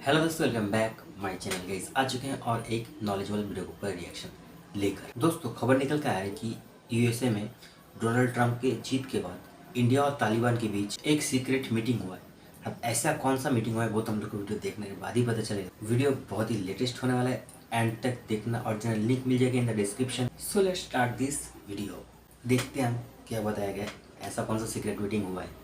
Hello दोस्तों, welcome back my channel guys. आ चुके हैं और एक नॉलेजेबल वीडियो पर रिएक्शन लेकर। दोस्तों, खबर निकल कर आया है कि यूएसए में डोनाल्ड ट्रंप के जीत के बाद इंडिया और तालिबान के बीच एक सीक्रेट मीटिंग हुआ है। अब ऐसा कौन सा मीटिंग हुआ है वो तो हम लोग को वीडियो देखने के बाद ही पता चलेगा। वीडियो बहुत ही लेटेस्ट होने वाला है, एंड तक देखना। ओरिजिनल लिंक मिल जाएगा in the description. So let's start this video. देखते हैं हम क्या बताया गया, ऐसा कौन सा सीक्रेट मीटिंग हुआ है।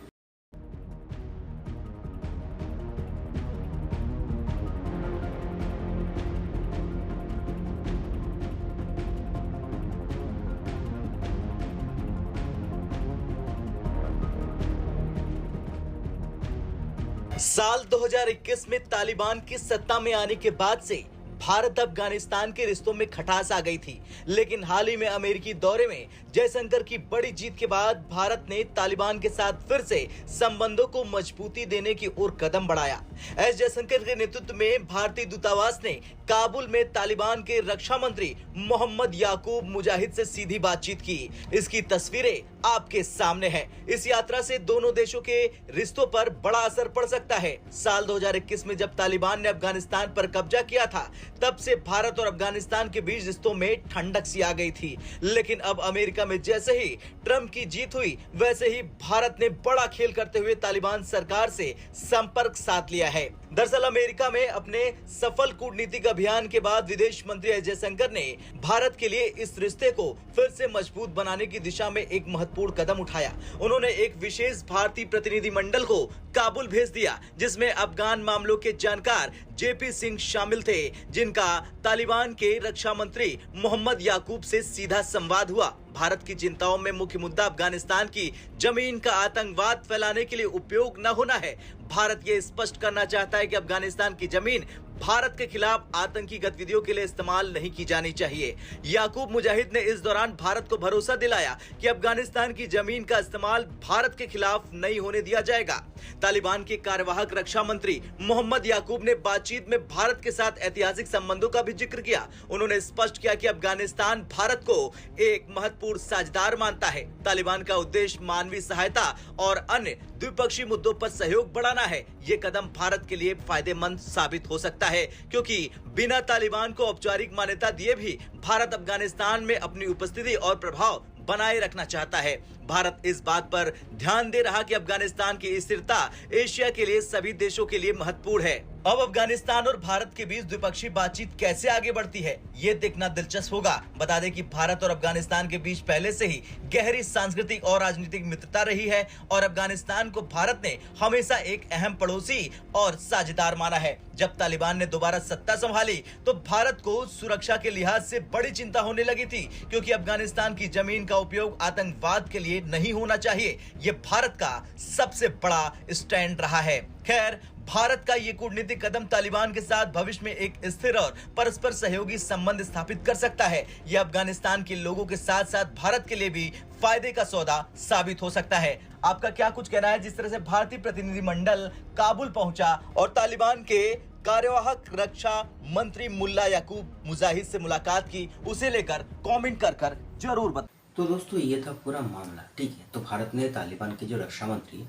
साल 2021 में तालिबान की सत्ता में आने के बाद से भारत अफगानिस्तान के रिश्तों में खटास आ गई थी। लेकिन हाल ही में अमेरिकी दौरे में जयशंकर की बड़ी जीत के बाद भारत ने तालिबान के साथ फिर से संबंधों को मजबूती देने की ओर कदम बढ़ाया। एस जयशंकर के नेतृत्व में भारतीय दूतावास ने काबुल में तालिबान के रक्षा मंत्री मोहम्मद याकूब मुजाहिद से सीधी बातचीत की। इसकी तस्वीरें आपके सामने है। इस यात्रा से दोनों देशों के रिश्तों पर बड़ा असर पड़ सकता है। साल 2021 में जब तालिबान ने अफगानिस्तान पर कब्जा किया था, तब से भारत और अफगानिस्तान के बीच रिश्तों में ठंडक सी आ गई थी। लेकिन अब अमेरिका में जैसे ही ट्रंप की जीत हुई, वैसे ही भारत ने बड़ा खेल करते हुए तालिबान सरकार से संपर्क साध लिया है। दरअसल अमेरिका में अपने सफल कूटनीतिक अभियान के बाद विदेश मंत्री एस जयशंकर ने भारत के लिए इस रिश्ते को फिर से मजबूत बनाने की दिशा में एक महत्वपूर्ण कदम उठाया। उन्होंने एक विशेष भारतीय प्रतिनिधिमंडल को काबुल भेज दिया, जिसमें अफगान मामलों के जानकार जेपी सिंह शामिल थे, जिनका तालिबान के रक्षा मंत्री मोहम्मद याकूब से सीधा संवाद हुआ। भारत की चिंताओं में मुख्य मुद्दा अफगानिस्तान की जमीन का आतंकवाद फैलाने के लिए उपयोग न होना है। भारत ये स्पष्ट करना चाहता है कि अफगानिस्तान की जमीन भारत के खिलाफ आतंकी गतिविधियों के लिए इस्तेमाल नहीं की जानी चाहिए। याकूब मुजाहिद ने इस दौरान भारत को भरोसा दिलाया कि अफगानिस्तान की जमीन का इस्तेमाल भारत के खिलाफ नहीं होने दिया जाएगा। तालिबान के कार्यवाहक रक्षा मंत्री मोहम्मद याकूब ने बातचीत में भारत के साथ ऐतिहासिक संबंधों का भी जिक्र किया। उन्होंने स्पष्ट किया कि अफगानिस्तान भारत को एक महत्वपूर्ण साझेदार मानता है। तालिबान का उद्देश्य मानवीय सहायता और अन्य द्विपक्षीय मुद्दों पर सहयोग बढ़ाना है। ये कदम भारत के लिए फायदेमंद साबित हो सकता है, क्योंकि बिना तालिबान को औपचारिक मान्यता दिए भी भारत अफगानिस्तान में अपनी उपस्थिति और प्रभाव बनाए रखना चाहता है। भारत इस बात पर ध्यान दे रहा कि अफगानिस्तान की स्थिरता एशिया के लिए सभी देशों के लिए महत्वपूर्ण है। अब अफगानिस्तान और भारत के बीच द्विपक्षीय बातचीत कैसे आगे बढ़ती है, ये देखना दिलचस्प होगा। बता दें कि भारत और अफगानिस्तान के बीच पहले से ही गहरी सांस्कृतिक और राजनीतिक मित्रता रही है और अफगानिस्तान को भारत ने हमेशा एक अहम पड़ोसी और साझेदार माना है। जब तालिबान ने दोबारा सत्ता संभाली, तो भारत को सुरक्षा के लिहाज से बड़ी चिंता होने लगी थी, क्योंकि अफगानिस्तान की जमीन का उपयोग आतंकवाद के लिए नहीं होना चाहिए। ये भारत का सबसे बड़ा स्टैंड रहा है। खैर, भारत का ये कूटनीतिक कदम तालिबान के साथ भविष्य में एक स्थिर और परस्पर सहयोगी संबंध स्थापित कर सकता है। यह अफगानिस्तान के लोगों के साथ साथ भारत के लिए भी फायदे का सौदा साबित हो सकता है। आपका क्या कुछ कहना है? जिस तरह से भारतीय प्रतिनिधिमंडल काबुल पहुंचा और तालिबान के कार्यवाहक रक्षा मंत्री मुल्ला याकूब मुजाहिद से मुलाकात की, उसे लेकर कमेंट कर जरूर बताएं। तो दोस्तों, ये था पूरा मामला, ठीक है। तो भारत ने तालिबान के जो रक्षा मंत्री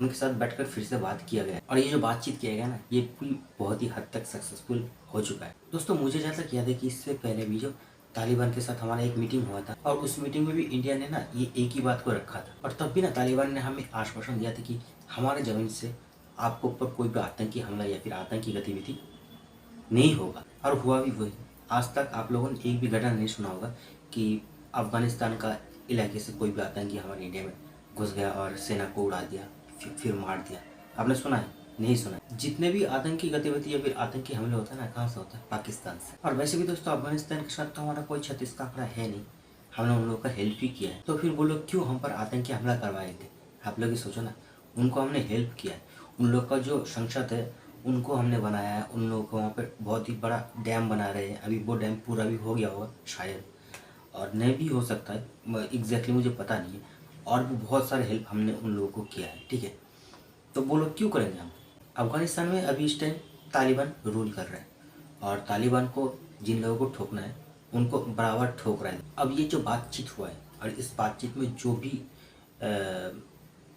उनके साथ बैठकर फिर से बात किया गया, और ये जो बातचीत किया गया ना, ये बहुत ही हद तक सक्सेसफुल हो चुका है। दोस्तों, मुझे जहाँ तक याद है कि इससे पहले भी जो तालिबान के साथ हमारा एक मीटिंग हुआ था, और उस मीटिंग में भी इंडिया ने ना ये एक ही बात को रखा था, और तब भी ना तालिबान ने हमें आश्वासन दिया था कि हमारे जमीन से आपको ऊपर कोई भी आतंकी हमला या फिर आतंकी गतिविधि नहीं होगा, और हुआ भी वही। आज तक आप लोगों ने एक भी घटना नहीं सुना होगा कि अफगानिस्तान का इलाके से कोई भी आतंकी हमारे इंडिया में घुस गया और सेना को उड़ा दिया, फिर मार दिया। आपने सुना है? नहीं सुना है। जितने भी आतंकी गतिविधि या फिर आतंकी हमले होता है ना, कहाँ से होता है? पाकिस्तान से। और वैसे भी दोस्तों, अफगानिस्तान के साथ तो हमारा कोई छत्तीस का आंकड़ा है नहीं, हमने उन लोगों का हेल्प भी किया है। तो फिर वो लोग क्यों हम पर आतंकी हमला करवाएंगे? आप लोग ही सोचो ना। उनको हमने हेल्प किया है, उन लोग का जो संसद है उनको हमने बनाया है, उन लोगों को वहाँ पर बहुत ही बड़ा डैम बना रहे हैं। अभी वो डैम पूरा भी हो गया होगा शायद, और नहीं भी हो सकता है, एग्जैक्टली मुझे पता नहीं है। और भी बहुत सारे हेल्प हमने उन लोगों को किया है, ठीक है। तो वो लोग क्यों करेंगे हम? अफगानिस्तान में अभी इस टाइम तालिबान रूल कर रहा है, और तालिबान को जिन लोगों को ठोकना है उनको बराबर ठोक रहा है। अब ये जो बातचीत हुआ है, और इस बातचीत में जो भी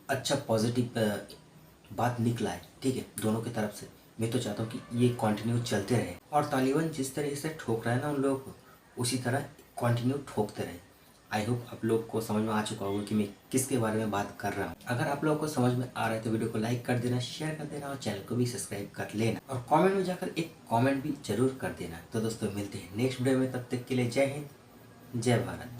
अच्छा पॉजिटिव बात निकला है, ठीक है, दोनों की तरफ से, मैं तो चाहता हूँ कि ये कंटिन्यू चलते रहे और तालिबान जिस तरह से ठोक रहा है ना उन लोगों को, उसी तरह कंटिन्यू ठोकते रहे। आई होप आप लोग को समझ में आ चुका होगा कि मैं किसके बारे में बात कर रहा हूँ। अगर आप लोगों को समझ में आ रहा है तो वीडियो को लाइक कर देना, शेयर कर देना और चैनल को भी सब्सक्राइब कर लेना और कमेंट में जाकर एक कमेंट भी जरूर कर देना। तो दोस्तों मिलते हैं नेक्स्ट वीडियो में, तब तक के लिए जय हिंद, जय भारत।